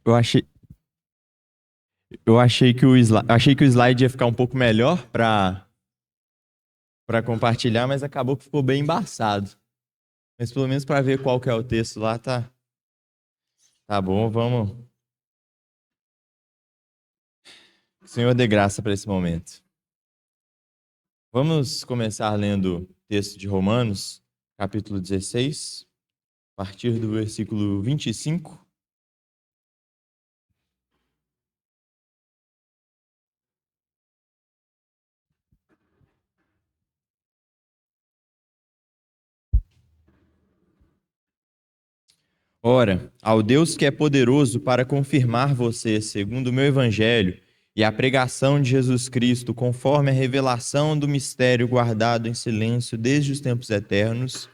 Eu achei, eu achei que o slide ia ficar um pouco melhor para compartilhar, mas acabou que ficou bem embaçado. Mas pelo menos para ver qual que é o texto lá, tá bom, vamos. Senhor, dê graça para esse momento. Vamos começar lendo o texto de Romanos, capítulo 16, a partir do versículo 25. Ora, ao Deus que é poderoso para confirmar você, segundo o meu evangelho, e a pregação de Jesus Cristo, conforme a revelação do mistério guardado em silêncio desde os tempos eternos,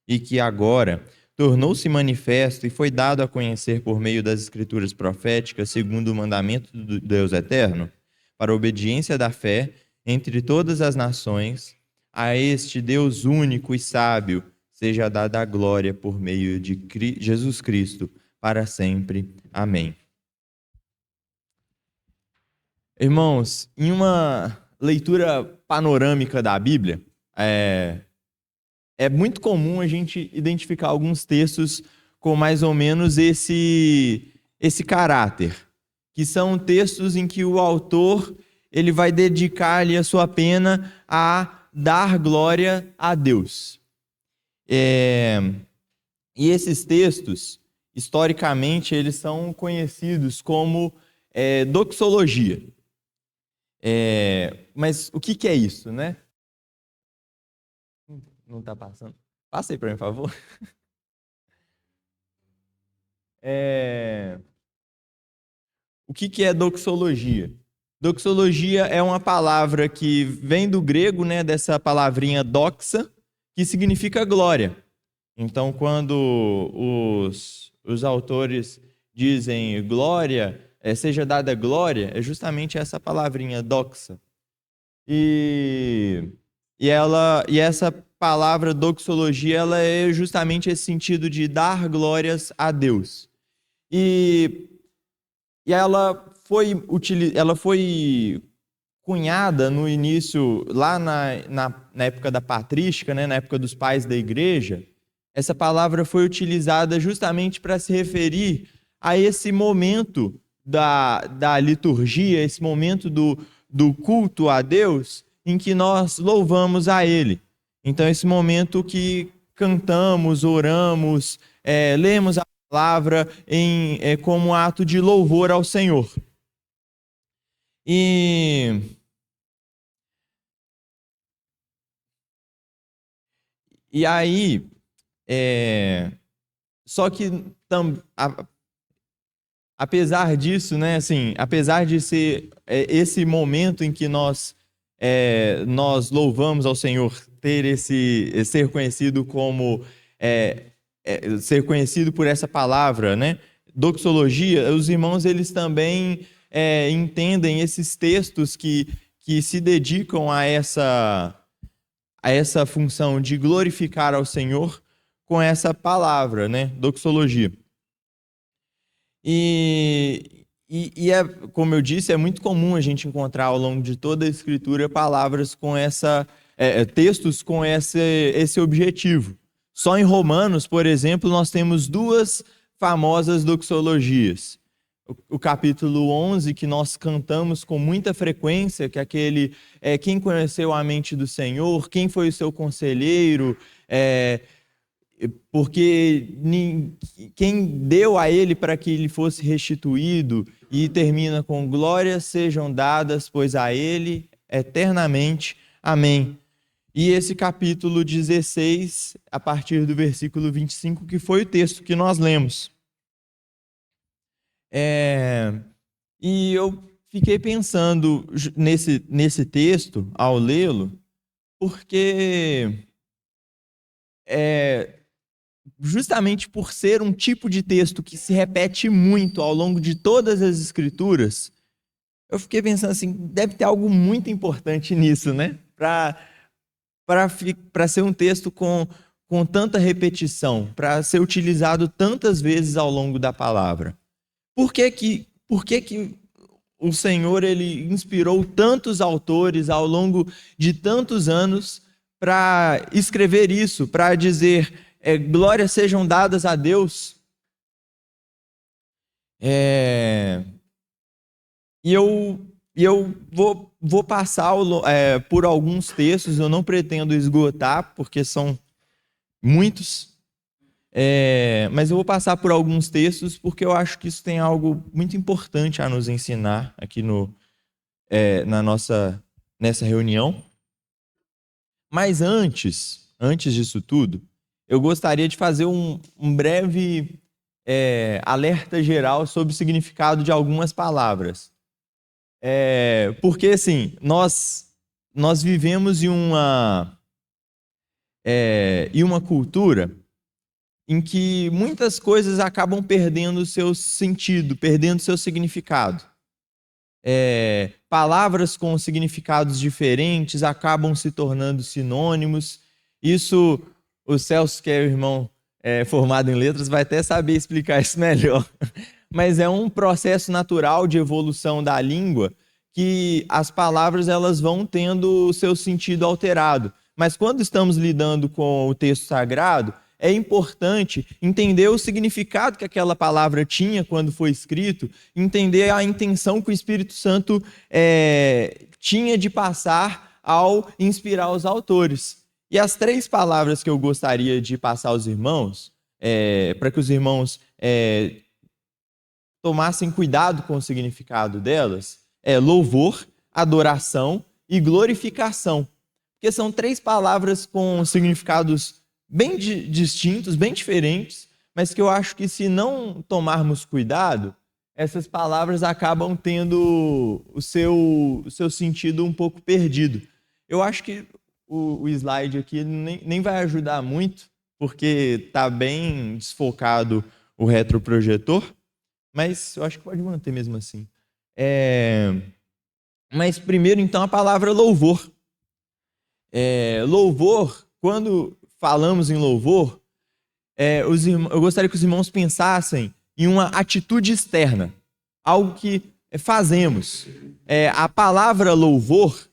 e que agora tornou-se manifesto e foi dado a conhecer por meio das Escrituras proféticas, segundo o mandamento do Deus eterno, para a obediência da fé entre todas as nações, a este Deus único e sábio, seja dada a glória por meio de Jesus Cristo, para sempre. Amém. Irmãos, em uma leitura panorâmica da Bíblia, é muito comum a gente identificar alguns textos com mais ou menos esse caráter, que são textos em que o autor ele vai dedicar ali a sua pena a dar glória a Deus. E esses textos, historicamente, eles são conhecidos como doxologia. Mas o que é isso, né? Não está passando. Passa aí para mim, por favor. O que é doxologia? Doxologia é uma palavra que vem do grego, né, dessa palavrinha doxa, que significa glória. Então, quando os autores dizem glória, seja dada glória, é justamente essa palavrinha doxa. E essa palavra doxologia, ela é justamente esse sentido de dar glórias a Deus. E ela foi cunhada no início, lá na época da patrística, né, na época dos pais da igreja. Essa palavra foi utilizada justamente para se referir a esse momento da liturgia, esse momento do culto a Deus, em que nós louvamos a Ele. Então, esse momento que cantamos, oramos, lemos a palavra como ato de louvor ao Senhor. E aí, só que apesar disso, né, assim, apesar de ser esse momento em que nós louvamos ao Senhor, ser conhecido como ser conhecido por essa palavra, né, doxologia, os irmãos eles também entendem esses textos que se dedicam a essa função de glorificar ao Senhor com essa palavra, né, doxologia. Como eu disse, é muito comum a gente encontrar ao longo de toda a Escritura palavras com textos com esse objetivo. Só em Romanos, por exemplo, nós temos duas famosas doxologias. O capítulo 11, que nós cantamos com muita frequência, que é aquele quem conheceu a mente do Senhor, quem foi o seu conselheiro, porque quem deu a ele para que ele fosse restituído, e termina com glórias sejam dadas, pois a ele eternamente. Amém. E esse capítulo 16, a partir do versículo 25, que foi o texto que nós lemos. E eu fiquei pensando nesse texto, ao lê-lo, porque justamente por ser um tipo de texto que se repete muito ao longo de todas as escrituras, eu fiquei pensando assim, deve ter algo muito importante nisso, né? Para ser um texto com tanta repetição, para ser utilizado tantas vezes ao longo da palavra. Por que que o Senhor ele inspirou tantos autores ao longo de tantos anos para escrever isso, para dizer glórias sejam dadas a Deus? É, E eu vou passar por alguns textos, eu não pretendo esgotar, porque são muitos, mas eu vou passar por alguns textos, porque eu acho que isso tem algo muito importante a nos ensinar aqui nessa reunião. Mas antes disso tudo, eu gostaria de fazer um breve alerta geral sobre o significado de algumas palavras. Porque, assim, nós vivemos em uma cultura em que muitas coisas acabam perdendo o seu sentido, perdendo o seu significado. Palavras com significados diferentes acabam se tornando sinônimos. Isso, o Celso, que é o irmão formado em letras, vai até saber explicar isso melhor. Mas é um processo natural de evolução da língua que as palavras elas vão tendo o seu sentido alterado. Mas quando estamos lidando com o texto sagrado, é importante entender o significado que aquela palavra tinha quando foi escrito, entender a intenção que o Espírito Santo tinha de passar ao inspirar os autores. E as 3 palavras que eu gostaria de passar aos irmãos, para que os irmãos tomassem cuidado com o significado delas, louvor, adoração e glorificação. Porque são 3 palavras com significados bem distintos, bem diferentes, mas que eu acho que se não tomarmos cuidado, essas palavras acabam tendo o seu sentido um pouco perdido. Eu acho que o slide aqui nem vai ajudar muito, porque está bem desfocado o retroprojetor, mas eu acho que pode manter mesmo assim. Mas primeiro, então, a palavra louvor. Louvor, quando falamos em louvor, eu gostaria que os irmãos pensassem em uma atitude externa, algo que fazemos. A palavra louvor,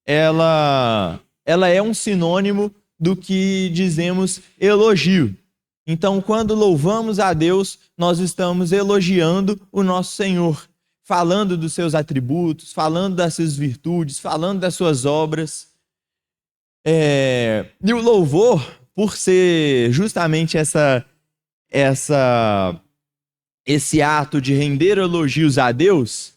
ela é um sinônimo do que dizemos elogio. Então, quando louvamos a Deus, nós estamos elogiando o nosso Senhor, falando dos seus atributos, falando das suas virtudes, falando das suas obras. E o louvor, por ser justamente esse ato de render elogios a Deus,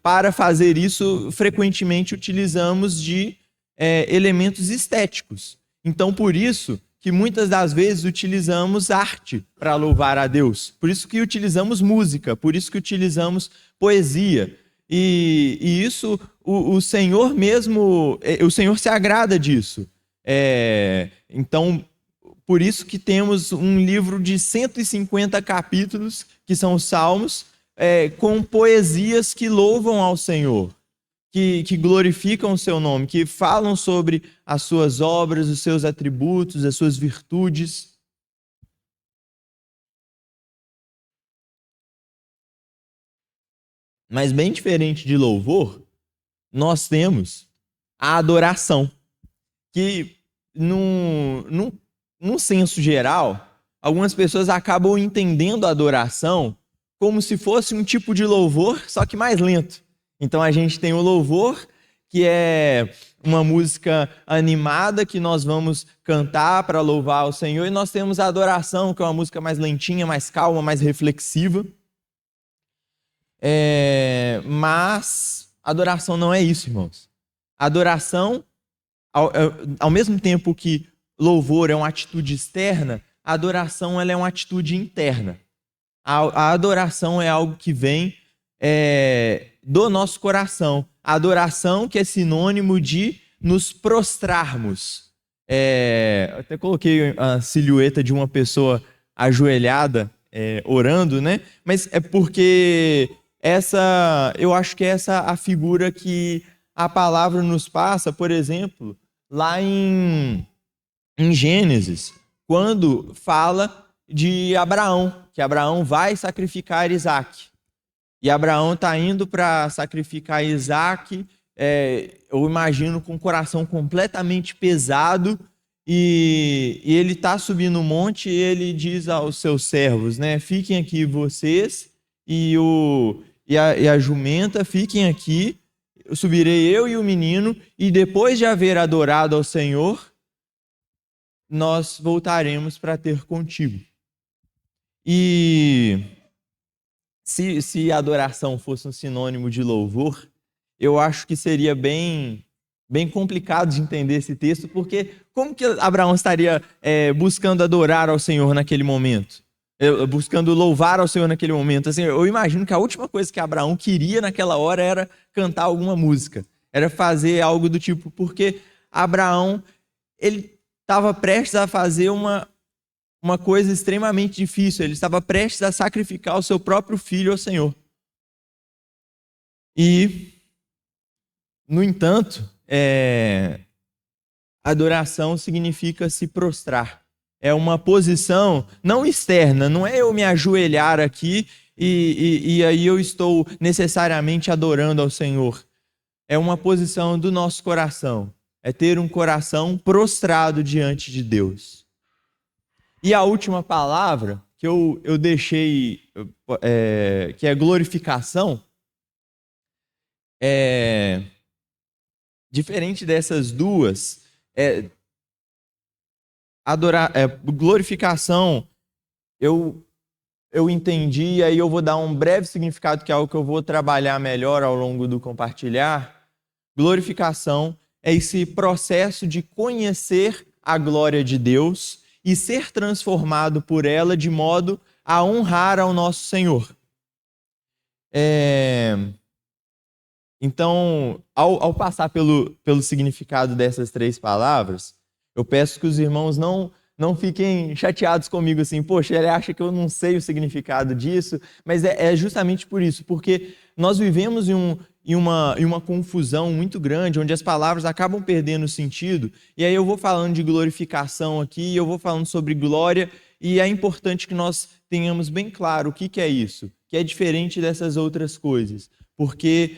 para fazer isso, frequentemente utilizamos de elementos estéticos. Então, por isso que muitas das vezes utilizamos arte para louvar a Deus. Por isso que utilizamos música, por isso que utilizamos poesia. E isso, o Senhor mesmo, o Senhor se agrada disso. Então, por isso que temos um livro de 150 capítulos, que são os Salmos, com poesias que louvam ao Senhor, que glorificam o seu nome, que falam sobre as suas obras, os seus atributos, as suas virtudes. Mas bem diferente de louvor, nós temos a adoração, que num senso geral, algumas pessoas acabam entendendo a adoração como se fosse um tipo de louvor, só que mais lento. Então a gente tem o louvor, que é uma música animada que nós vamos cantar para louvar o Senhor, e nós temos a adoração, que é uma música mais lentinha, mais calma, mais reflexiva. Mas adoração não é isso, irmãos. Adoração, ao mesmo tempo que louvor é uma atitude externa, a adoração ela é uma atitude interna. A adoração é algo que vem do nosso coração. A adoração que é sinônimo de nos prostrarmos. Eu até coloquei a silhueta de uma pessoa ajoelhada, orando, né? Mas é porque eu acho que essa é a figura que a palavra nos passa, por exemplo, lá em Gênesis, quando fala de Abraão, que Abraão vai sacrificar Isaac. E Abraão está indo para sacrificar Isaac, eu imagino com o coração completamente pesado, e ele está subindo o monte e ele diz aos seus servos, né, fiquem aqui vocês e a jumenta, fiquem aqui, subirei eu e o menino, e depois de haver adorado ao Senhor, nós voltaremos para ter contigo. E se adoração fosse um sinônimo de louvor, eu acho que seria bem complicado de entender esse texto, porque como que Abraão estaria buscando adorar ao Senhor naquele momento? Buscando louvar ao Senhor naquele momento? Assim, eu imagino que a última coisa que Abraão queria naquela hora era cantar alguma música, era fazer algo do tipo, porque Abraão, ele estava prestes a fazer uma coisa extremamente difícil. Ele estava prestes a sacrificar o seu próprio filho ao Senhor. E, no entanto, adoração significa se prostrar. É uma posição não externa, não é eu me ajoelhar aqui e aí eu estou necessariamente adorando ao Senhor. É uma posição do nosso coração. É ter um coração prostrado diante de Deus. E a última palavra que eu deixei, que é glorificação, diferente dessas duas, glorificação, eu entendi, e aí eu vou dar um breve significado, que é algo que eu vou trabalhar melhor ao longo do compartilhar. Glorificação é esse processo de conhecer a glória de Deus e ser transformado por ela de modo a honrar ao nosso Senhor. Então, ao passar pelo significado dessas três palavras, eu peço que os irmãos não fiquem chateados comigo assim, poxa, ele acha que eu não sei o significado disso, mas é justamente por isso, porque nós vivemos em uma confusão muito grande, onde as palavras acabam perdendo o sentido, e aí eu vou falando de glorificação aqui, eu vou falando sobre glória, e é importante que nós tenhamos bem claro o que é isso, que é diferente dessas outras coisas, porque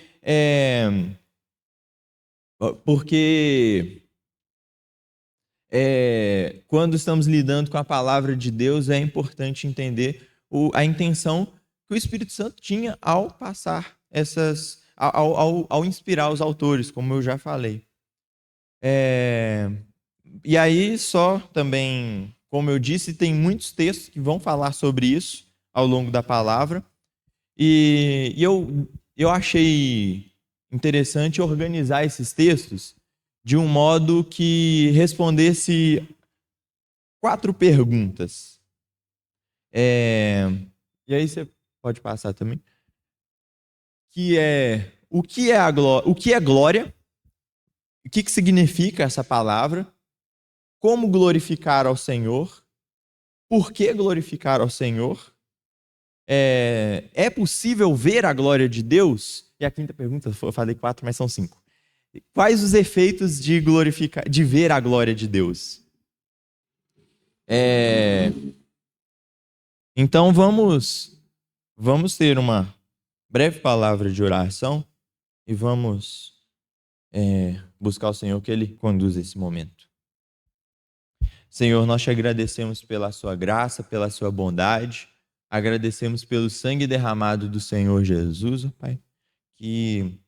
quando estamos lidando com a palavra de Deus, é importante entender a intenção que o Espírito Santo tinha ao passar ao inspirar os autores, como eu já falei. E aí, só também, como eu disse, tem muitos textos que vão falar sobre isso ao longo da palavra. E eu achei interessante organizar esses textos de um modo que respondesse 4 perguntas. E aí você pode passar também. Que é o que é glória? O que significa essa palavra? Como glorificar ao Senhor? Por que glorificar ao Senhor? É possível ver a glória de Deus? E a quinta pergunta, eu falei 4, mas são 5. Quais os efeitos de ver a glória de Deus? Então vamos ter uma breve palavra de oração e vamos buscar o Senhor, que Ele conduza esse momento. Senhor, nós te agradecemos pela sua graça, pela sua bondade, agradecemos pelo sangue derramado do Senhor Jesus, Pai, que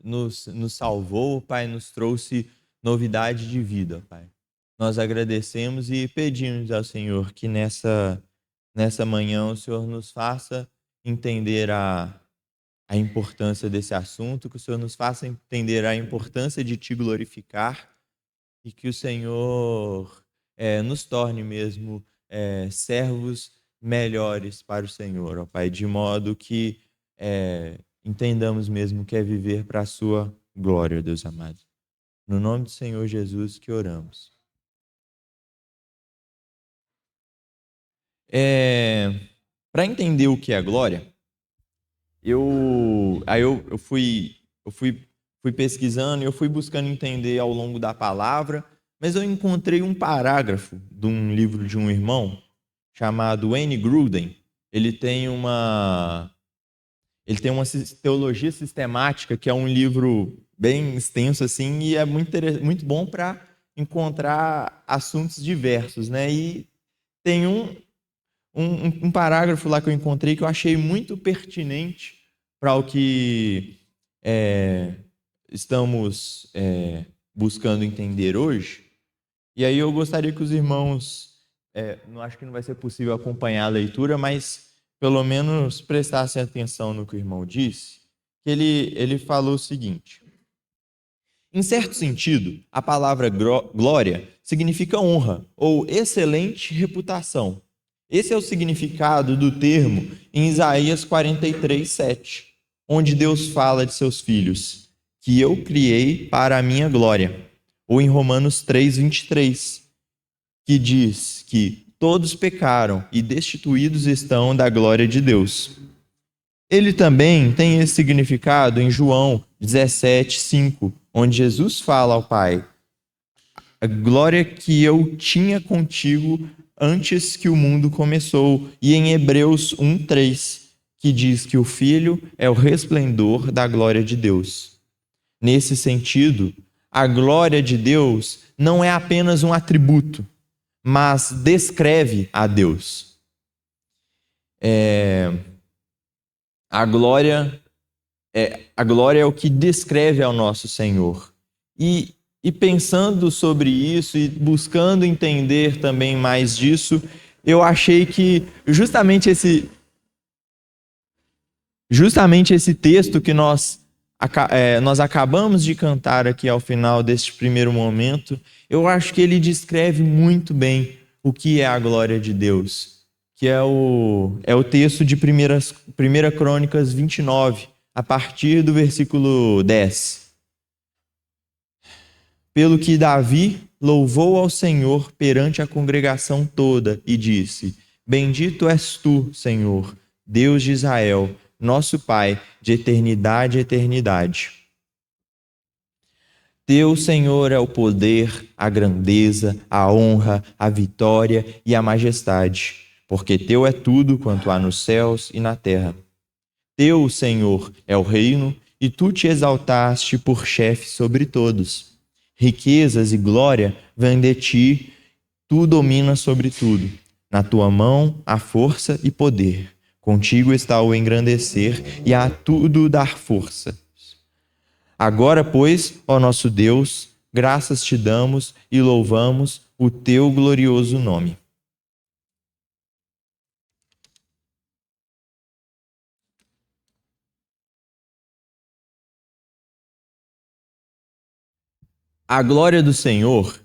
nos salvou, Pai, nos trouxe novidade de vida, Pai. Nós agradecemos e pedimos ao Senhor que nessa manhã o Senhor nos faça entender a importância desse assunto, que o Senhor nos faça entender a importância de te glorificar e que o Senhor nos torne mesmo servos melhores para o Senhor, ó Pai, de modo que entendamos mesmo que é viver para a sua glória, Deus amado. No nome do Senhor Jesus que oramos. Para entender o que é glória, eu fui pesquisando e eu fui buscando entender ao longo da palavra, mas eu encontrei um parágrafo de um livro de um irmão chamado Wayne Grudem. Ele tem uma teologia sistemática, que é um livro bem extenso assim, e é muito bom para encontrar assuntos diversos, né? E tem um parágrafo lá que eu encontrei que eu achei muito pertinente para o que estamos buscando entender hoje. E aí eu gostaria que os irmãos, não acho que não vai ser possível acompanhar a leitura, mas pelo menos prestassem atenção no que o irmão disse, que ele falou o seguinte: em certo sentido, a palavra glória significa honra ou excelente reputação. Esse é o significado do termo em Isaías 43:7, onde Deus fala de seus filhos, que eu criei para a minha glória. Ou em Romanos 3:23, que diz que todos pecaram e destituídos estão da glória de Deus. Ele também tem esse significado em João 17:5, onde Jesus fala ao Pai: a glória que eu tinha contigo antes que o mundo começou. E em Hebreus 1:3, que diz que o Filho é o resplendor da glória de Deus. Nesse sentido, a glória de Deus não é apenas um atributo, mas descreve a Deus. A glória é o que descreve ao nosso Senhor. E pensando sobre isso e buscando entender também mais disso, eu achei que justamente esse texto que nós acabamos de cantar aqui ao final deste primeiro momento, eu acho que ele descreve muito bem o que é a glória de Deus, que é o texto de 1 Crônicas 29, a partir do versículo 10. Pelo que Davi louvou ao Senhor perante a congregação toda e disse: Bendito és tu, Senhor, Deus de Israel, nosso Pai, de eternidade a eternidade. Teu, Senhor, é o poder, a grandeza, a honra, a vitória e a majestade, porque teu é tudo quanto há nos céus e na terra. Teu, Senhor, é o reino, e tu te exaltaste por chefe sobre todos. Riquezas e glória vêm de ti, tu dominas sobre tudo. Na tua mão há força e poder. Contigo está o engrandecer e a tudo dar força. Agora, pois, ó nosso Deus, graças te damos e louvamos o teu glorioso nome. A glória do Senhor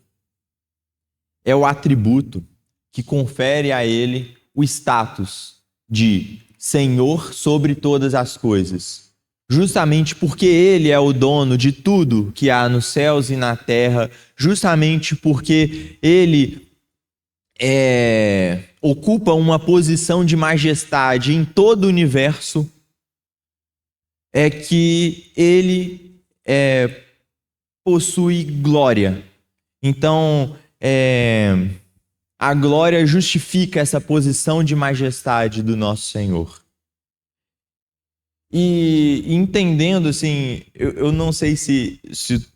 é o atributo que confere a ele o status de Senhor sobre todas as coisas. Justamente porque ele é o dono de tudo que há nos céus e na terra, justamente porque ele ocupa uma posição de majestade em todo o universo, é que ele possui glória. Então, a glória justifica essa posição de majestade do nosso Senhor. E entendendo, assim, eu não sei se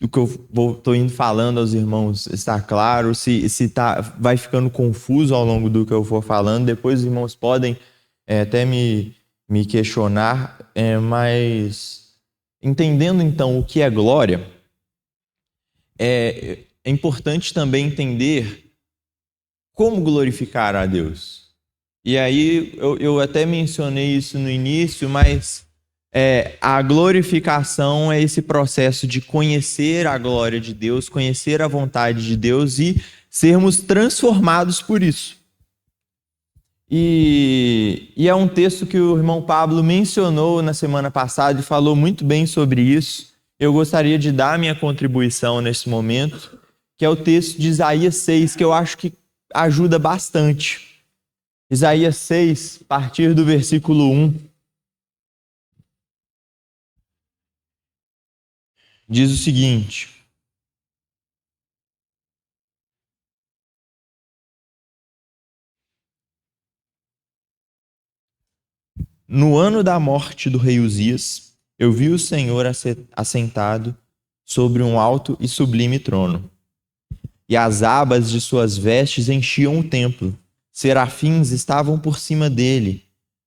o que eu estou indo falando aos irmãos está claro, se vai ficando confuso ao longo do que eu for falando. Depois os irmãos podem até me questionar, mas entendendo então o que é glória, é importante também entender como glorificar a Deus. E aí eu até mencionei isso no início, mas a glorificação é esse processo de conhecer a glória de Deus, conhecer a vontade de Deus e sermos transformados por isso. E é um texto que o irmão Pablo mencionou na semana passada e falou muito bem sobre isso. Eu gostaria de dar minha contribuição nesse momento, que é o texto de Isaías 6, que eu acho que ajuda bastante. Isaías 6, a partir do versículo 1. Diz o seguinte: No ano da morte do rei Uzias, eu vi o Senhor assentado sobre um alto e sublime trono, e as abas de suas vestes enchiam o templo. Serafins estavam por cima dele.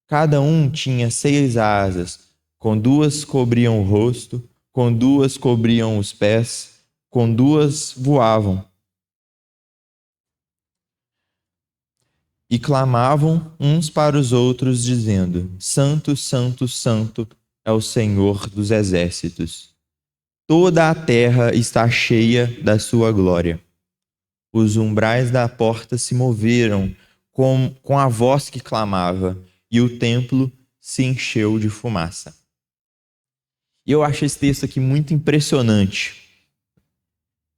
Cada um tinha 6 asas, com 2 cobriam o rosto, com 2 cobriam os pés, com 2 voavam. E clamavam uns para os outros, dizendo: Santo, Santo, Santo é o Senhor dos exércitos. Toda a terra está cheia da sua glória. Os umbrais da porta se moveram com a voz que clamava, e o templo se encheu de fumaça. E eu acho esse texto aqui muito impressionante.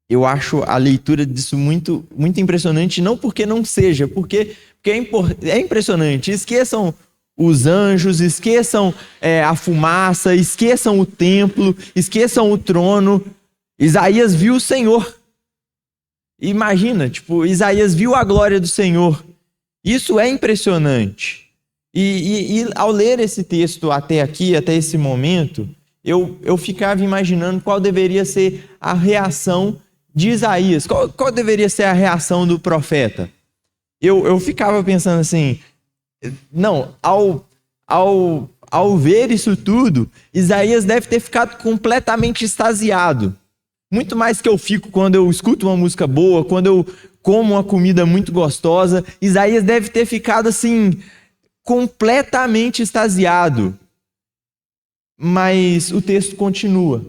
Eu acho a leitura disso muito, muito impressionante, não porque não seja, porque é impressionante. Esqueçam os anjos, esqueçam a fumaça, esqueçam o templo, esqueçam o trono. Isaías viu o Senhor. Imagina, Isaías viu a glória do Senhor. Isso é impressionante. E ao ler esse texto até aqui, até esse momento, eu ficava imaginando qual deveria ser a reação de Isaías. Qual deveria ser a reação do profeta? Eu ficava pensando assim, não, ao ver isso tudo, Isaías deve ter ficado completamente extasiado. Muito mais que eu fico quando eu escuto uma música boa, quando eu como uma comida muito gostosa. Isaías deve ter ficado assim, completamente extasiado. Mas o texto continua.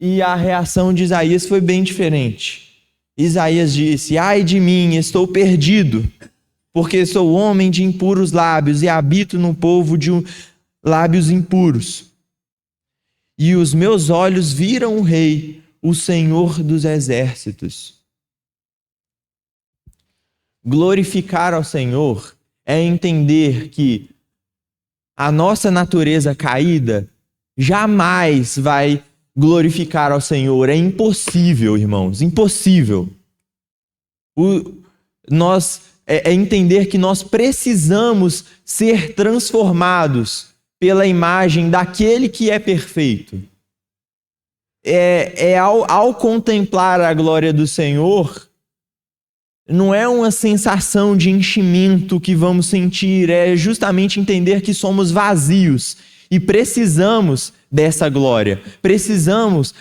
E a reação de Isaías foi bem diferente. Isaías disse: Ai de mim, estou perdido, porque sou homem de impuros lábios e habito no povo de lábios impuros. E os meus olhos viram o Rei, o Senhor dos exércitos. Glorificar ao Senhor é entender que a nossa natureza caída jamais vai glorificar ao Senhor. É impossível, irmãos, impossível. É entender que nós precisamos ser transformados pela imagem daquele que é perfeito. Ao contemplar a glória do Senhor, não é uma sensação de enchimento que vamos sentir, é justamente entender que somos vazios e precisamos dessa glória. Precisamos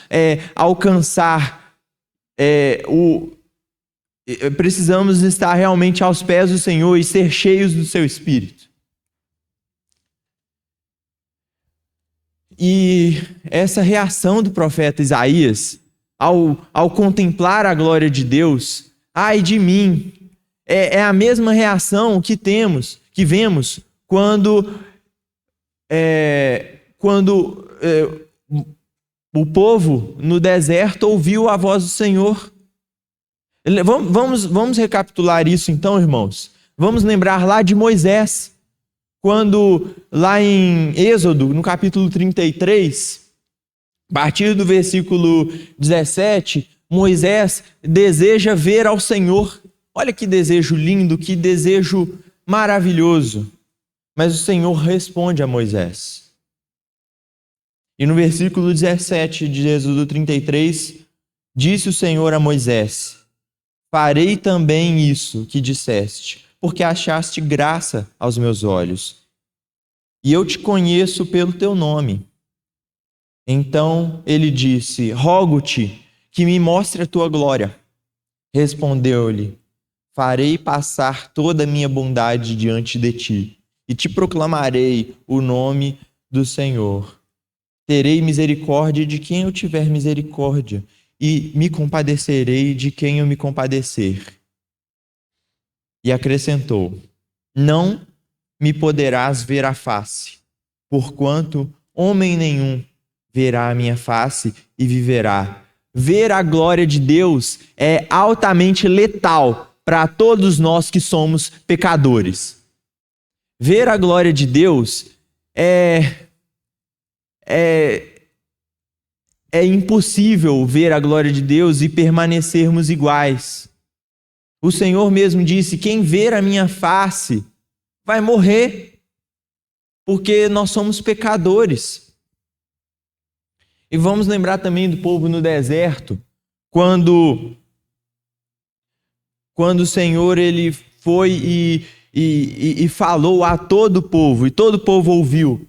alcançar precisamos estar realmente aos pés do Senhor e ser cheios do seu Espírito. E essa reação do profeta Isaías, ao contemplar a glória de Deus, ai de mim, é a mesma reação que vemos quando o povo no deserto ouviu a voz do Senhor. Vamos recapitular isso então, irmãos. Vamos lembrar lá de Moisés. Quando lá em Êxodo, no capítulo 33, a partir do versículo 17, Moisés deseja ver ao Senhor. Olha que desejo lindo, que desejo maravilhoso. Mas o Senhor responde a Moisés. E no versículo 17 de Êxodo 33, disse o Senhor a Moisés: Farei também isso que disseste, porque achaste graça aos meus olhos, e eu te conheço pelo teu nome. Então ele disse: Rogo-te que me mostre a tua glória. Respondeu-lhe: Farei passar toda a minha bondade diante de ti, e te proclamarei o nome do Senhor. Terei misericórdia de quem eu tiver misericórdia, e me compadecerei de quem eu me compadecer. E acrescentou: Não me poderás ver a face, porquanto homem nenhum verá a minha face e viverá. Ver a glória de Deus é altamente letal para todos nós que somos pecadores. Ver a glória de Deus é impossível ver a glória de Deus e permanecermos iguais. O Senhor mesmo disse: quem ver a minha face vai morrer. porque nós somos pecadores. E vamos lembrar também do povo no deserto, quando o Senhor ele foi e falou a todo o povo, e todo o povo ouviu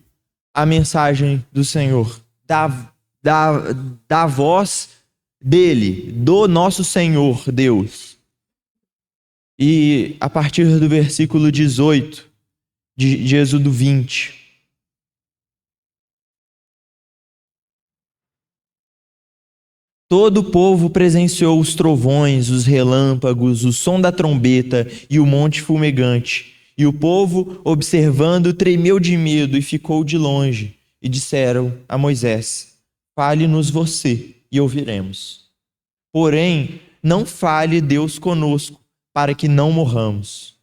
a mensagem do Senhor, da voz dele, do nosso Senhor Deus. E a partir do versículo 18 de Êxodo 20. Todo o povo presenciou os trovões, os relâmpagos, o som da trombeta e o monte fumegante. E o povo, observando, tremeu de medo e ficou de longe. E disseram a Moisés: fale-nos você e ouviremos. Porém, não fale Deus conosco, para que não morramos.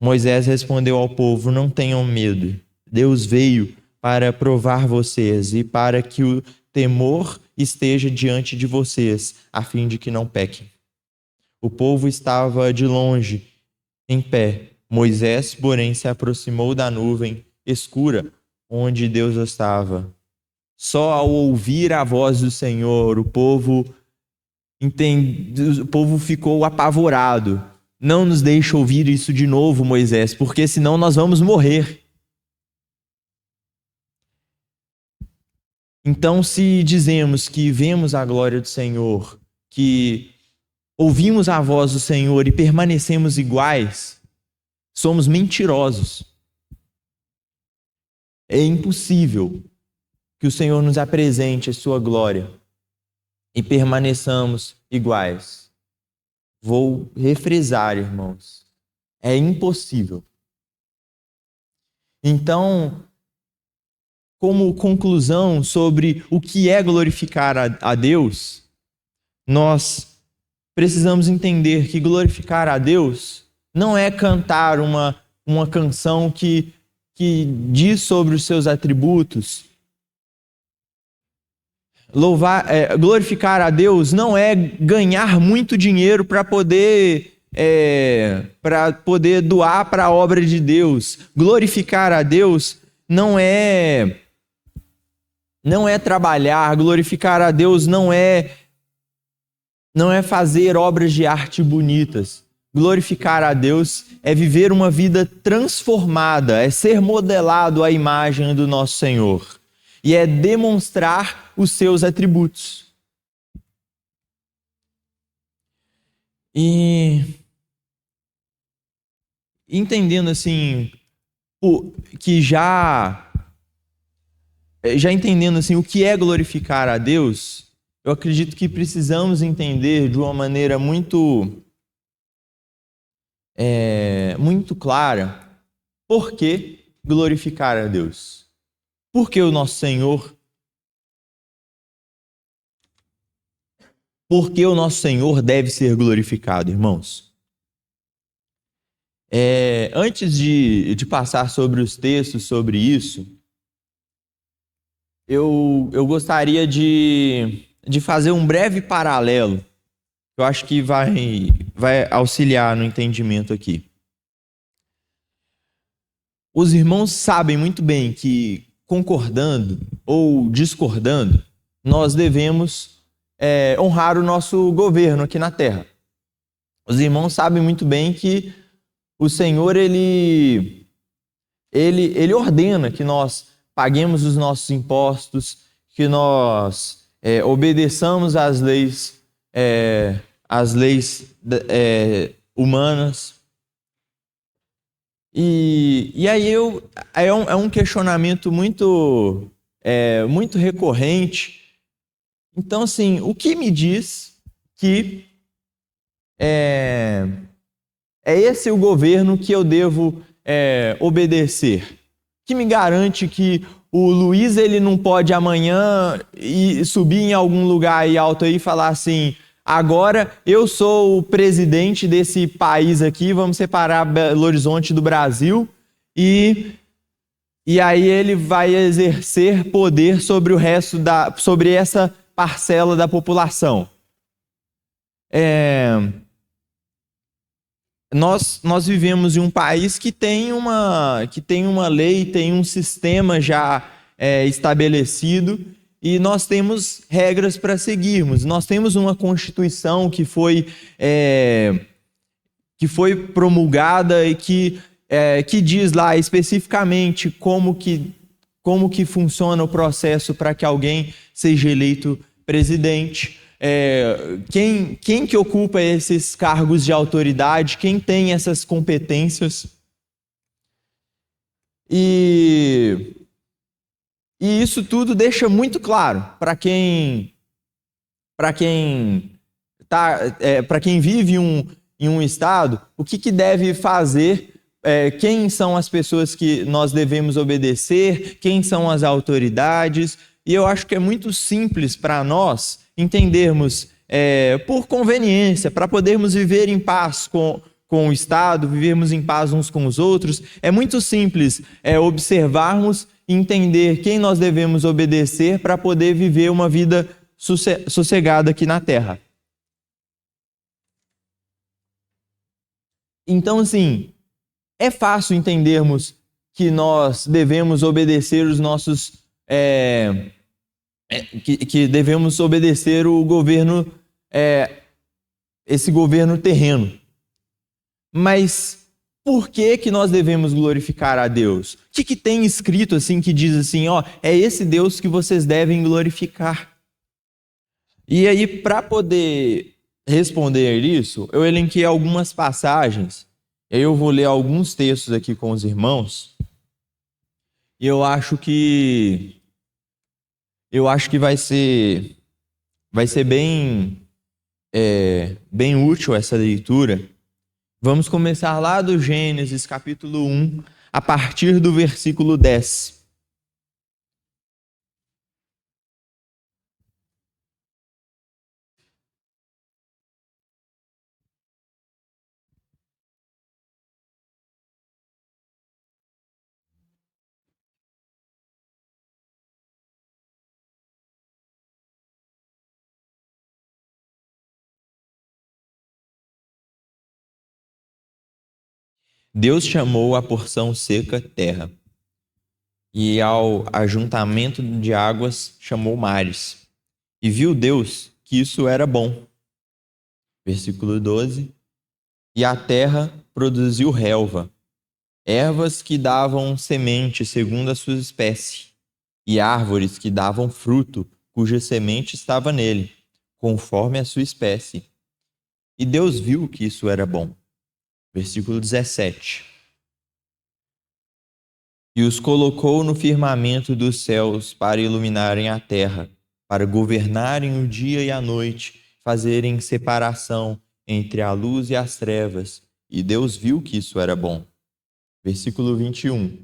Moisés respondeu ao povo: não tenham medo. Deus veio para provar vocês e para que o temor esteja diante de vocês, a fim de que não pequem. O povo estava de longe, em pé. Moisés, porém, se aproximou da nuvem escura onde Deus estava. Só ao ouvir a voz do Senhor, o povo ficou apavorado. Não nos deixe ouvir isso de novo, Moisés, porque senão nós vamos morrer. Então, se dizemos que vemos a glória do Senhor, que ouvimos a voz do Senhor e permanecemos iguais, somos mentirosos. É impossível que o Senhor nos apresente a sua glória e permaneçamos iguais. Vou refrisar, irmãos. É impossível. Então, como conclusão sobre o que é glorificar a Deus, nós precisamos entender que glorificar a Deus não é cantar uma canção que diz sobre os seus atributos. Glorificar a Deus não é ganhar muito dinheiro para poder doar para a obra de Deus. Glorificar a Deus não é trabalhar. Glorificar a Deus não é fazer obras de arte bonitas. Glorificar a Deus é viver uma vida transformada, é ser modelado à imagem do nosso Senhor. E é demonstrar os seus atributos. E entendendo assim, que já entendendo assim o que é glorificar a Deus, eu acredito que precisamos entender de uma maneira muito clara por que glorificar a Deus. Porque o nosso Senhor deve ser glorificado, irmãos. Antes de passar sobre os textos sobre isso, eu gostaria de fazer um breve paralelo. Eu acho que vai auxiliar no entendimento aqui. Os irmãos sabem muito bem que, concordando ou discordando, nós devemos honrar o nosso governo aqui na Terra. Os irmãos sabem muito bem que o Senhor, ele ordena que nós paguemos os nossos impostos, que nós obedeçamos às leis humanas. E aí é um questionamento muito recorrente. Então, assim, o que me diz que é esse o governo que eu devo obedecer? O que me garante que o Luiz ele não pode amanhã subir em algum lugar aí alto aí e falar assim: agora eu sou o presidente desse país aqui, vamos separar Belo Horizonte do Brasil, e aí ele vai exercer poder sobre o resto sobre essa parcela da população. nós vivemos em um país que tem uma lei, tem um sistema já estabelecido, e nós temos regras para seguirmos. Nós temos uma Constituição que foi promulgada e que diz lá especificamente como que funciona o processo para que alguém seja eleito presidente. Quem que ocupa esses cargos de autoridade, quem tem essas competências. E isso tudo deixa muito claro para quem vive em um estado o que deve fazer, quem são as pessoas que nós devemos obedecer, quem são as autoridades. E eu acho que é muito simples para nós entendermos, por conveniência, para podermos viver em paz com o Estado, vivermos em paz uns com os outros. É muito simples observarmos e entender quem nós devemos obedecer para poder viver uma vida sossegada aqui na Terra. Então, assim, é fácil entendermos que nós devemos obedecer os nossos... que devemos obedecer o governo, esse governo terreno. Mas por que nós devemos glorificar a Deus? O que tem escrito assim que diz assim, é esse Deus que vocês devem glorificar? E aí, para poder responder isso, eu elenquei algumas passagens. Eu vou ler alguns textos aqui com os irmãos. E eu acho que vai ser bem útil essa leitura. Vamos começar lá do Gênesis, capítulo 1, a partir do versículo 10. Deus chamou a porção seca terra, e ao ajuntamento de águas chamou mares. E viu Deus que isso era bom. Versículo 12. E a terra produziu relva, ervas que davam semente segundo a sua espécie, e árvores que davam fruto, cuja semente estava nele, conforme a sua espécie. E Deus viu que isso era bom. Versículo 17. E os colocou no firmamento dos céus para iluminarem a terra, para governarem o dia e a noite, fazerem separação entre a luz e as trevas. E Deus viu que isso era bom. Versículo 21.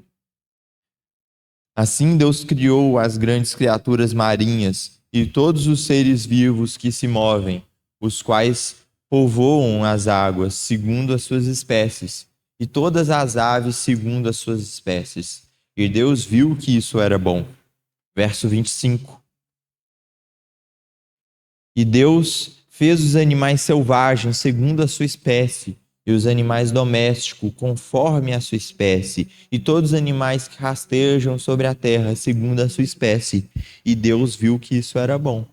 Assim Deus criou as grandes criaturas marinhas e todos os seres vivos que se movem, os quais povoam as águas segundo as suas espécies, e todas as aves segundo as suas espécies. E Deus viu que isso era bom. Verso 25. E Deus fez os animais selvagens segundo a sua espécie, e os animais domésticos conforme a sua espécie, e todos os animais que rastejam sobre a terra segundo a sua espécie. E Deus viu que isso era bom.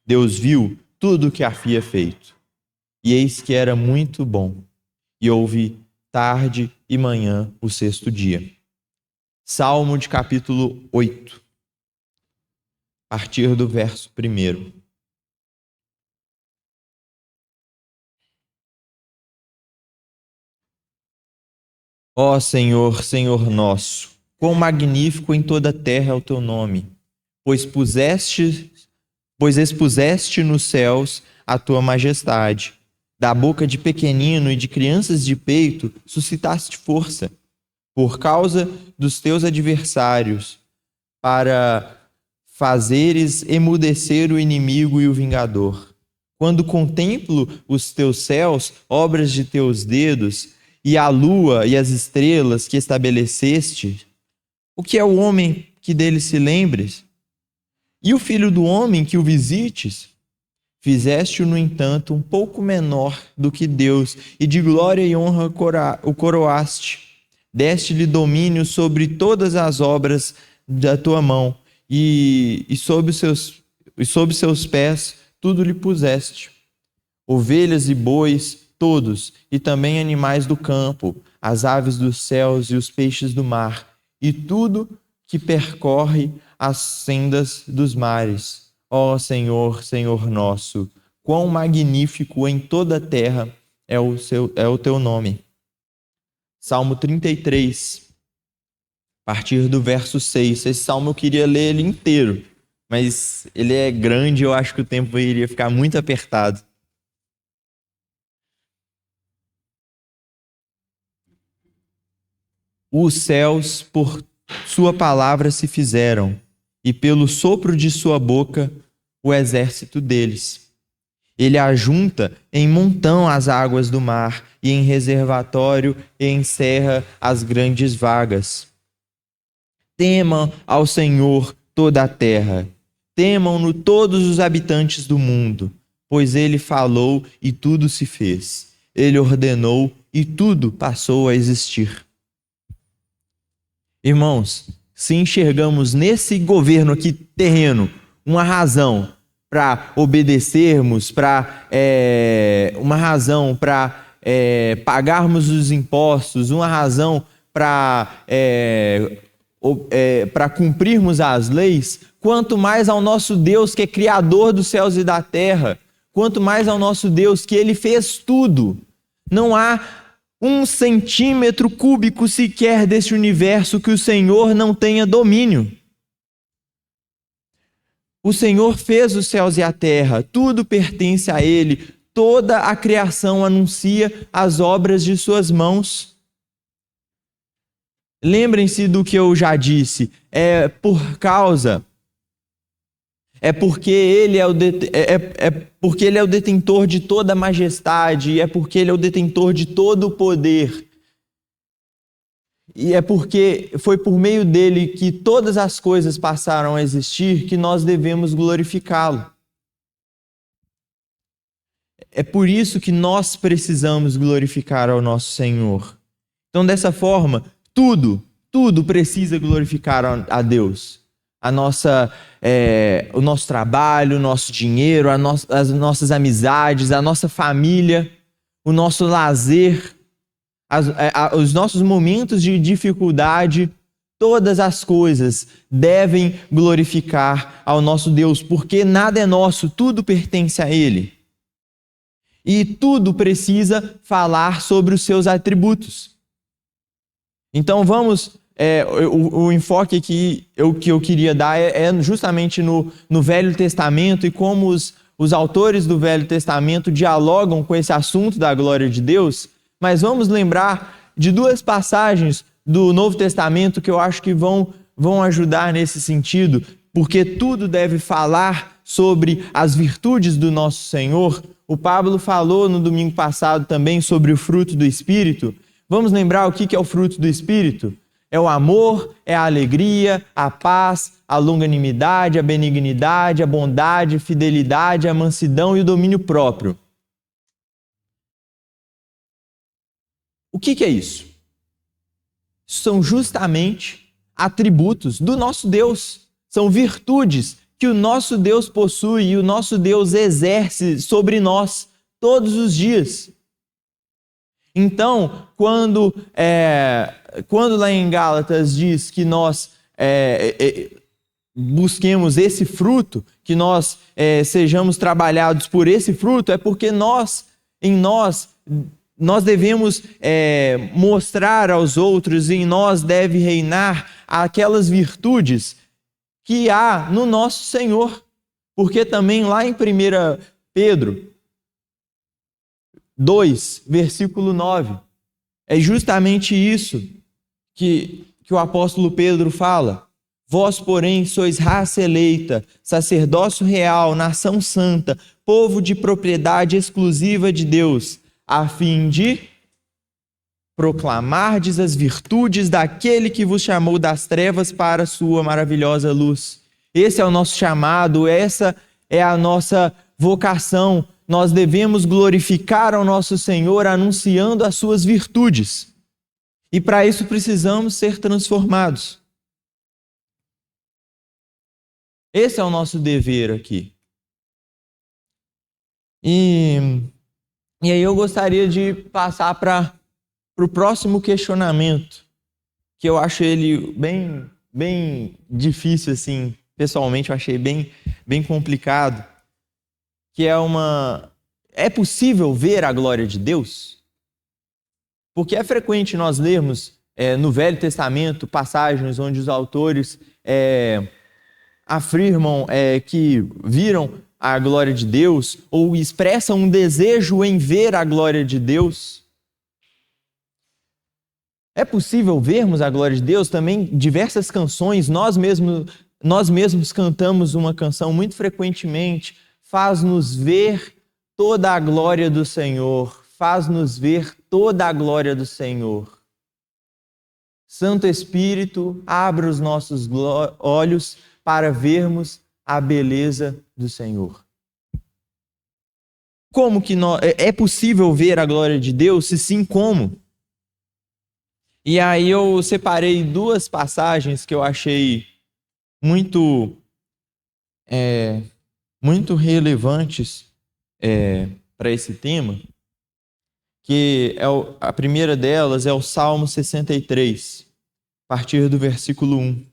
Deus viu tudo o que havia feito, e eis que era muito bom. E houve tarde e manhã o sexto dia. Salmo de capítulo 8, a partir do verso 1. Ó Senhor, Senhor nosso, quão magnífico em toda a terra é o teu nome, pois expuseste nos céus a tua majestade. Da boca de pequenino e de crianças de peito suscitaste força, por causa dos teus adversários, para fazeres emudecer o inimigo e o vingador. Quando contemplo os teus céus, obras de teus dedos, e a lua e as estrelas que estabeleceste, o que é o homem que dele se lembres? E o filho do homem que o visites? Fizeste-o, no entanto, um pouco menor do que Deus, e de glória e honra o coroaste. Deste-lhe domínio sobre todas as obras da tua mão, e sob seus pés tudo lhe puseste. Ovelhas e bois, todos, e também animais do campo, as aves dos céus e os peixes do mar, e tudo que percorre as sendas dos mares. Ó Senhor, Senhor nosso, quão magnífico em toda a terra é o teu nome. Salmo 33, a partir do verso 6. Esse salmo eu queria ler ele inteiro, mas ele é grande e eu acho que o tempo iria ficar muito apertado. Os céus por sua palavra se fizeram, e pelo sopro de sua boca o exército deles. Ele ajunta em montão as águas do mar, e em reservatório encerra as grandes vagas. Temam ao Senhor toda a terra, temam-no todos os habitantes do mundo, pois ele falou e tudo se fez. Ele ordenou e tudo passou a existir. Irmãos, se enxergamos nesse governo aqui terreno uma razão para obedecermos, uma razão para pagarmos os impostos, uma razão para cumprirmos as leis, quanto mais ao nosso Deus que é criador dos céus e da terra, quanto mais ao nosso Deus que ele fez tudo. Não há 1 centímetro cúbico sequer deste universo que o Senhor não tenha domínio. O Senhor fez os céus e a terra, tudo pertence a Ele, toda a criação anuncia as obras de suas mãos. Lembrem-se do que eu já disse, porque ele é o detentor de toda a majestade, é porque ele é o detentor de todo o poder. E é porque foi por meio dele que todas as coisas passaram a existir que nós devemos glorificá-lo. É por isso que nós precisamos glorificar ao nosso Senhor. Então, dessa forma, tudo precisa glorificar a Deus. O nosso trabalho, o nosso dinheiro, as nossas amizades, a nossa família, o nosso lazer, os nossos momentos de dificuldade, todas as coisas devem glorificar ao nosso Deus, porque nada é nosso, tudo pertence a Ele. E tudo precisa falar sobre os seus atributos. Então vamos... o enfoque aqui que eu queria dar é justamente no Velho Testamento e como os autores do Velho Testamento dialogam com esse assunto da glória de Deus, mas vamos lembrar de 2 passagens do Novo Testamento que eu acho que vão ajudar nesse sentido, porque tudo deve falar sobre as virtudes do nosso Senhor. O Pablo falou no domingo passado também sobre o fruto do Espírito. Vamos lembrar o que é o fruto do Espírito? É o amor, é a alegria, a paz, a longanimidade, a benignidade, a bondade, a fidelidade, a mansidão e o domínio próprio. O que é isso? São justamente atributos do nosso Deus. São virtudes que o nosso Deus possui e o nosso Deus exerce sobre nós todos os dias. Então, quando lá em Gálatas diz que nós busquemos esse fruto, que nós sejamos trabalhados por esse fruto, é porque em nós devemos mostrar aos outros, e em nós deve reinar aquelas virtudes que há no nosso Senhor. Porque também lá em 1 Pedro 2, versículo 9, é justamente isso que o apóstolo Pedro fala. Vós, porém, sois raça eleita, sacerdócio real, nação santa, povo de propriedade exclusiva de Deus, a fim de proclamardes as virtudes daquele que vos chamou das trevas para a sua maravilhosa luz. Esse é o nosso chamado, essa é a nossa vocação, nós devemos glorificar ao nosso Senhor anunciando as suas virtudes. E para isso precisamos ser transformados. Esse é o nosso dever aqui. E aí eu gostaria de passar para o próximo questionamento, que eu acho ele bem difícil, assim, pessoalmente eu achei bem complicado, que é possível ver a glória de Deus? Porque é frequente nós lermos no Velho Testamento passagens onde os autores afirmam que viram a glória de Deus ou expressam um desejo em ver a glória de Deus. É possível vermos a glória de Deus? Também diversas canções, nós mesmos cantamos uma canção muito frequentemente, faz-nos ver toda a glória do Senhor, faz-nos ver toda a glória do Senhor. Santo Espírito, abre os nossos olhos para vermos a beleza do Senhor. Como que é possível ver a glória de Deus? Se sim, como? E aí eu separei duas passagens que eu achei muito relevantes para esse tema, que a primeira delas é o Salmo 63, a partir do versículo 1.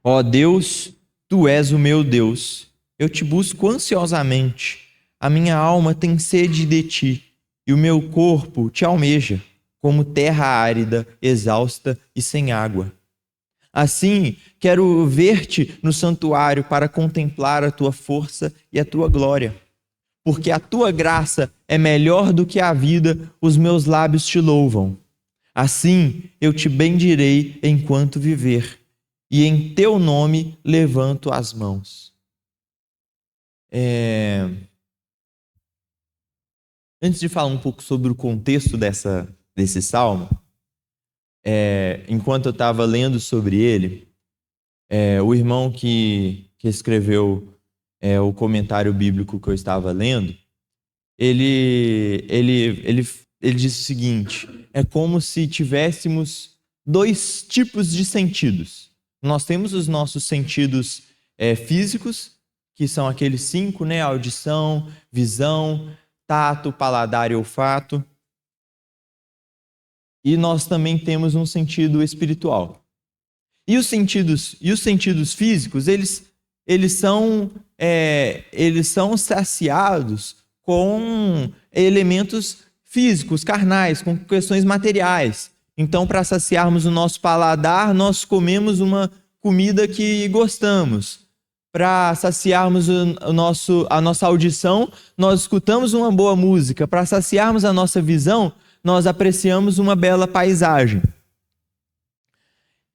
Ó Deus, Tu és o meu Deus, eu te busco ansiosamente. A minha alma tem sede de Ti, e o meu corpo Te almeja, como terra árida, exausta e sem água. Assim, quero ver-Te no santuário para contemplar a Tua força e a Tua glória. Porque a Tua graça é melhor do que a vida, os meus lábios Te louvam. Assim, eu Te bendirei enquanto viver, e em Teu nome levanto as mãos. Antes de falar um pouco sobre o contexto desse salmo, enquanto eu estava lendo sobre ele, o irmão que escreveu o comentário bíblico que eu estava lendo, ele disse o seguinte: é como se tivéssemos dois tipos de sentidos. Nós temos os nossos sentidos físicos, que são aqueles 5, né? Audição, visão, tato, paladar e olfato. E nós também temos um sentido espiritual. E os sentidos físicos, eles são saciados com elementos físicos, carnais, com questões materiais. Então, para saciarmos o nosso paladar, nós comemos uma comida que gostamos. Para saciarmos a nossa audição, nós escutamos uma boa música. Para saciarmos a nossa visão, nós apreciamos uma bela paisagem.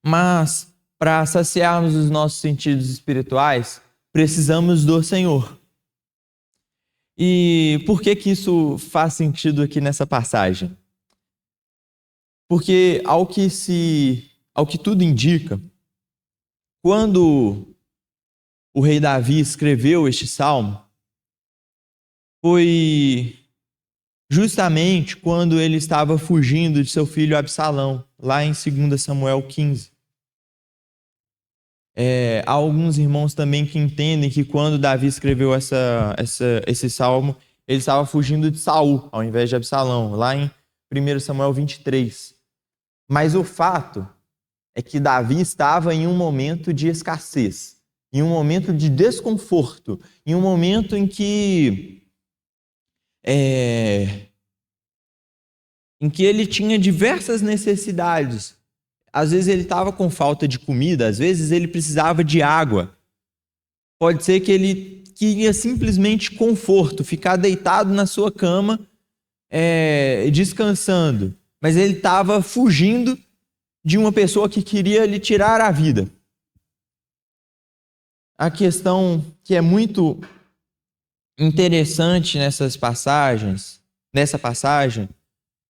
Mas, para saciarmos os nossos sentidos espirituais, precisamos do Senhor. E por que isso faz sentido aqui nessa passagem? Porque, ao que tudo indica, quando o rei Davi escreveu este salmo, foi justamente quando ele estava fugindo de seu filho Absalão, lá em 2 Samuel 15. Há alguns irmãos também que entendem que quando Davi escreveu esse salmo, ele estava fugindo de Saul, ao invés de Absalão, lá em 1 Samuel 23. Mas o fato é que Davi estava em um momento de escassez, em um momento de desconforto, em um momento em que ele tinha diversas necessidades. Às vezes ele estava com falta de comida, às vezes ele precisava de água. Pode ser que ele queria simplesmente conforto, ficar deitado na sua cama, descansando. Mas ele estava fugindo de uma pessoa que queria lhe tirar a vida. a questão que é muito interessante nessa passagem,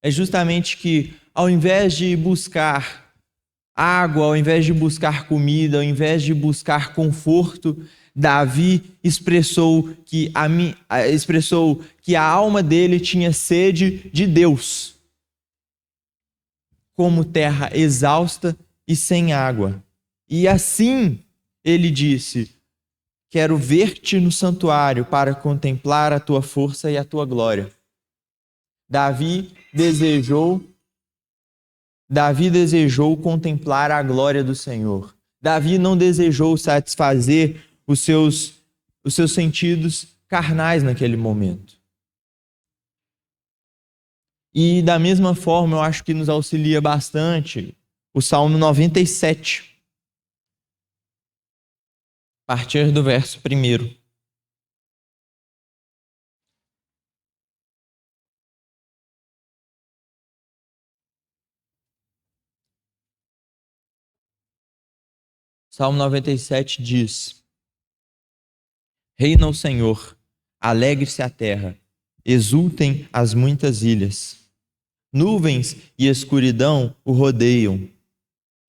é justamente que ao invés de buscar água, ao invés de buscar comida, ao invés de buscar conforto, Davi expressou que a alma dele tinha sede de Deus, como terra exausta e sem água. E assim ele disse: quero ver-te no santuário para contemplar a tua força e a tua glória. Davi desejou contemplar a glória do Senhor. Davi não desejou satisfazer os seus sentidos carnais naquele momento. E da mesma forma, eu acho que nos auxilia bastante o Salmo 97, a partir do verso 1. Salmo 97 diz: reina o Senhor, alegre-se a terra, exultem as muitas ilhas. Nuvens e escuridão o rodeiam.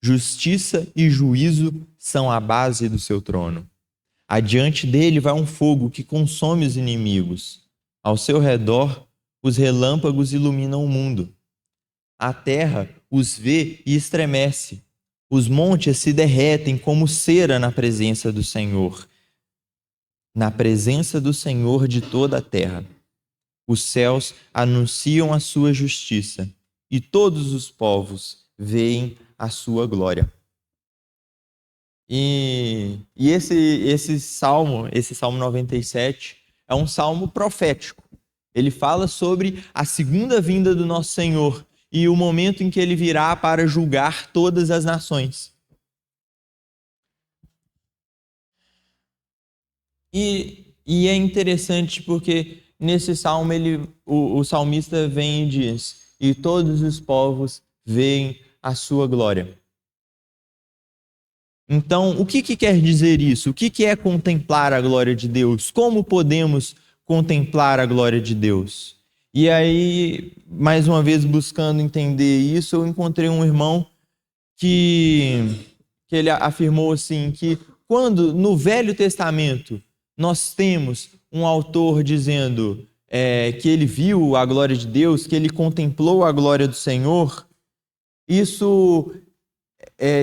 Justiça e juízo são a base do seu trono. Adiante dele vai um fogo que consome os inimigos. Ao seu redor, os relâmpagos iluminam o mundo. A terra os vê e estremece. Os montes se derretem como cera na presença do Senhor. Na presença do Senhor de toda a terra. Os céus anunciam a sua justiça e todos os povos veem a sua glória. E esse Salmo 97, é um salmo profético. Ele fala sobre a segunda vinda do nosso Senhor e o momento em que ele virá para julgar todas as nações. E é interessante porque nesse salmo o salmista vem e diz: e todos os povos veem a sua glória. Então, o que quer dizer isso? O que é contemplar a glória de Deus? Como podemos contemplar a glória de Deus? E aí, mais uma vez, buscando entender isso, eu encontrei um irmão que ele afirmou assim, que quando no Velho Testamento nós temos um autor dizendo que ele viu a glória de Deus, que ele contemplou a glória do Senhor, isso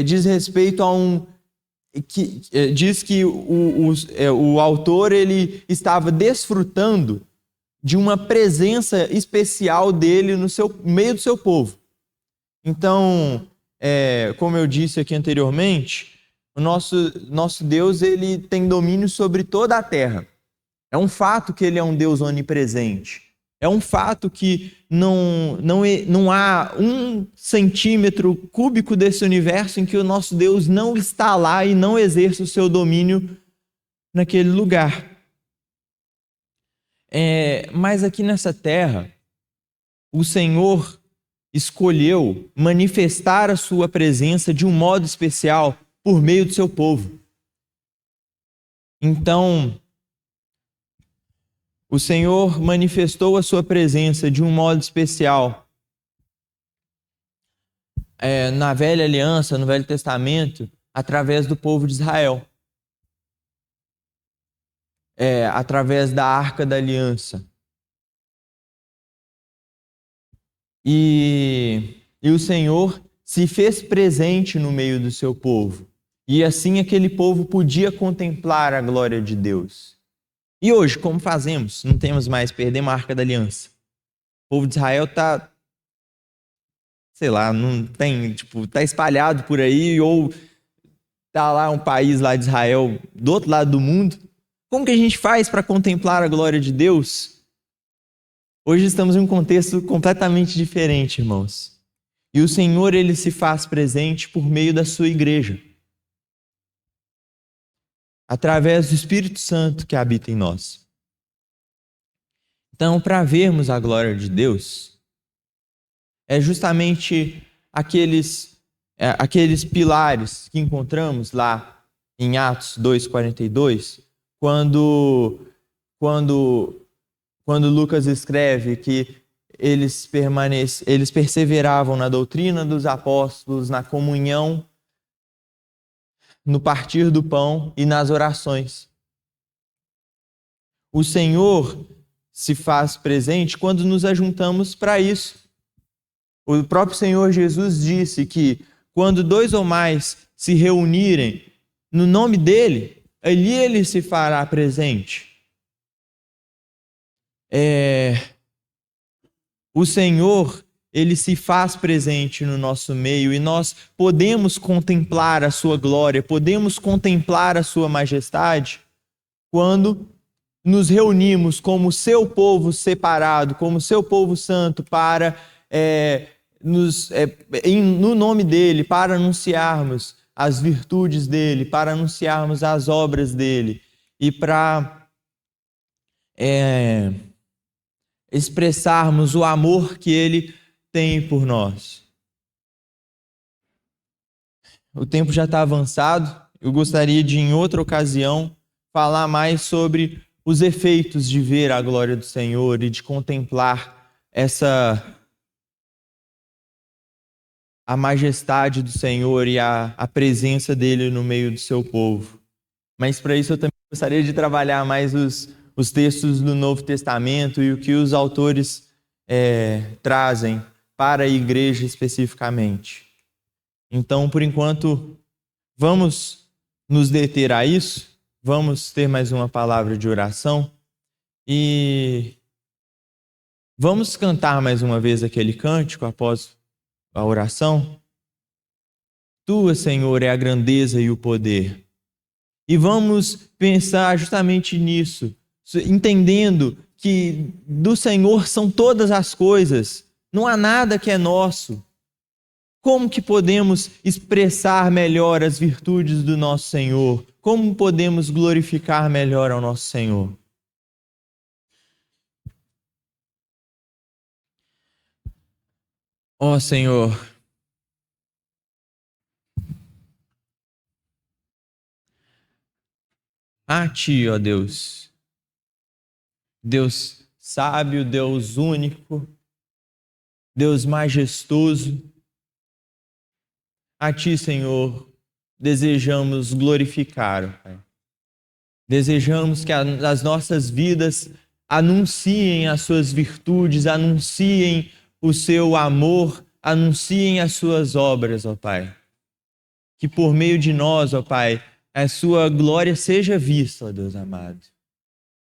diz respeito a diz que o autor ele estava desfrutando de uma presença especial dele no meio do seu povo. Então, como eu disse aqui anteriormente, o nosso Deus ele tem domínio sobre toda a terra. É um fato que ele é um Deus onipresente. É um fato que não há 1 centímetro cúbico desse universo em que o nosso Deus não está lá e não exerce o seu domínio naquele lugar. Mas aqui nessa terra, o Senhor escolheu manifestar a sua presença de um modo especial por meio do seu povo. Então, o Senhor manifestou a sua presença de um modo especial na Velha Aliança, no Velho Testamento, através do povo de Israel. Através da Arca da Aliança. E o Senhor se fez presente no meio do seu povo. E assim aquele povo podia contemplar a glória de Deus. E hoje, como fazemos? Não temos mais, perdemos a Arca da Aliança. O povo de Israel está, sei lá, não tem, está espalhado por aí, ou está lá um país lá de Israel, do outro lado do mundo. Como que a gente faz para contemplar a glória de Deus? Hoje estamos em um contexto completamente diferente, irmãos. E o Senhor, ele se faz presente por meio da sua igreja. Através do Espírito Santo que habita em nós. Então, para vermos a glória de Deus, é justamente aqueles pilares que encontramos lá em Atos 2:42, quando Lucas escreve que eles perseveravam na doutrina dos apóstolos, na comunhão, no partir do pão e nas orações. O Senhor se faz presente quando nos ajuntamos para isso. O próprio Senhor Jesus disse que quando 2 ou mais se reunirem no nome dele, ali ele se fará presente. O Senhor, ele se faz presente no nosso meio e nós podemos contemplar a sua glória, podemos contemplar a sua majestade quando nos reunimos como seu povo separado, como seu povo santo, para no nome dele, para anunciarmos as virtudes dele, para anunciarmos as obras dele e para expressarmos o amor que ele tem por nós. O tempo já está avançado. Eu gostaria de, em outra ocasião, falar mais sobre os efeitos de ver a glória do Senhor e de contemplar a majestade do Senhor e a presença dele no meio do seu povo. Mas para isso eu também gostaria de trabalhar mais os textos do Novo Testamento e o que os autores trazem para a igreja especificamente. Então, por enquanto, vamos nos deter a isso, vamos ter mais uma palavra de oração e vamos cantar mais uma vez aquele cântico após a oração. Tua, Senhor, é a grandeza e o poder. E vamos pensar justamente nisso, entendendo que do Senhor são todas as coisas, não há nada que é nosso. Como que podemos expressar melhor as virtudes do nosso Senhor? Como podemos glorificar melhor ao nosso Senhor? Ó Senhor, a Ti, ó Deus, Deus sábio, Deus único, Deus majestoso, a Ti, Senhor, desejamos glorificar, Pai. Desejamos que as nossas vidas anunciem as Suas virtudes, anunciem o Seu amor, anunciem as Suas obras, ó Pai. Que por meio de nós, ó Pai, a Sua glória seja vista, ó Deus amado.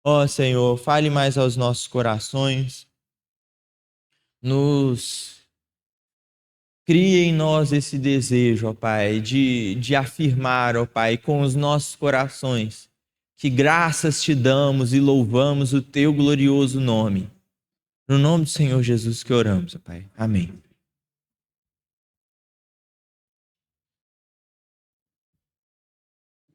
Ó Senhor, fale mais aos nossos corações, crie em nós esse desejo, ó Pai, de afirmar, ó Pai, com os nossos corações, que graças Te damos e louvamos o Teu glorioso nome. No nome do Senhor Jesus que oramos, ó Pai. Amém.